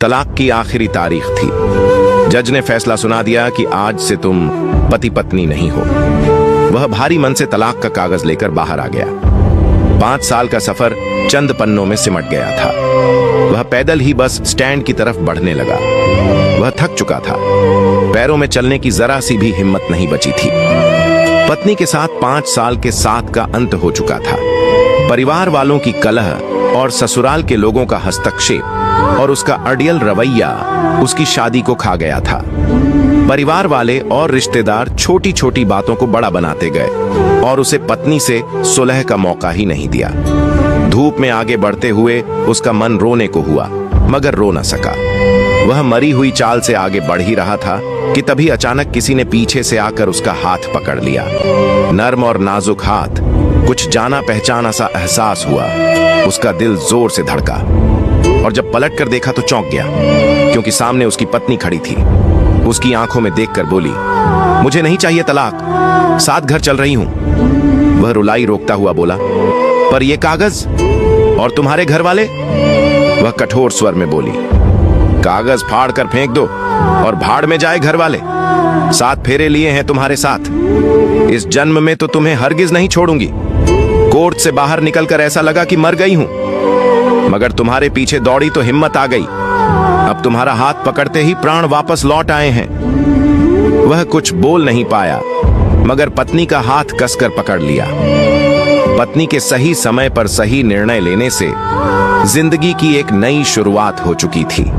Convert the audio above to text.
तलाक की आखिरी तारीख थी। जज ने फैसला सुना दिया कि आज से तुम पति पत्नी नहीं हो। वह भारी मन से तलाक का कागज लेकर बाहर आ गया। 5 साल का सफर चंद पन्नों में सिमट गया था। वह पैदल ही बस स्टैंड की तरफ बढ़ने लगा। वह थक चुका था। पैरों में चलने की जरा सी भी हिम्मत नहीं बची थी। पत्नी के साथ 5 साल के साथ का अंत हो चुका था। परिवार वालों की कलह और ससुराल के लोगों का हस्तक्षेप और उसका अड़ियल रवैया उसकी शादी को खा गया था। परिवार वाले और रिश्तेदार छोटी छोटी बातों को बड़ा बनाते गए और उसे पत्नी से सुलह का मौका ही नहीं दिया। धूप में आगे बढ़ते हुए उसका मन रोने को हुआ, मगर रो न सका। वह मरी हुई चाल से आगे बढ़ ही रहा था कि तभी अचानक किसी ने पीछे से आकर उसका हाथ पकड़ लिया। नर्म और नाजुक हाथ, कुछ जाना पहचाना सा एहसास हुआ। उसका दिल जोर से धड़का और जब पलट कर देखा तो चौंक गया, क्योंकि सामने उसकी पत्नी खड़ी थी। उसकी आंखों में देखकर बोली, मुझे नहीं चाहिए तलाक, साथ घर चल रही हूं। वह रुलाई रोकता हुआ बोला, पर ये कागज और तुम्हारे घर वाले? वह कठोर स्वर में बोली, कागज फाड़ कर फेंक दो और भाड़ में जाए घर वाले। 7 फेरे लिए हैं तुम्हारे साथ। इस जन्म में तो तुम्हें हरगिज नहीं छोड़ूंगी। कोर्ट से बाहर निकलकर ऐसा लगा कि मर गई हूं, मगर तुम्हारे पीछे दौड़ी तो हिम्मत आ गई। अब तुम्हारा हाथ पकड़ते ही प्राण वापस लौट आए हैं। वह कुछ बोल नहीं पाया, मगर पत्नी का हाथ कसकर पकड़ लिया। पत्नी के सही समय पर सही निर्णय लेने से जिंदगी की एक नई शुरुआत हो चुकी थी।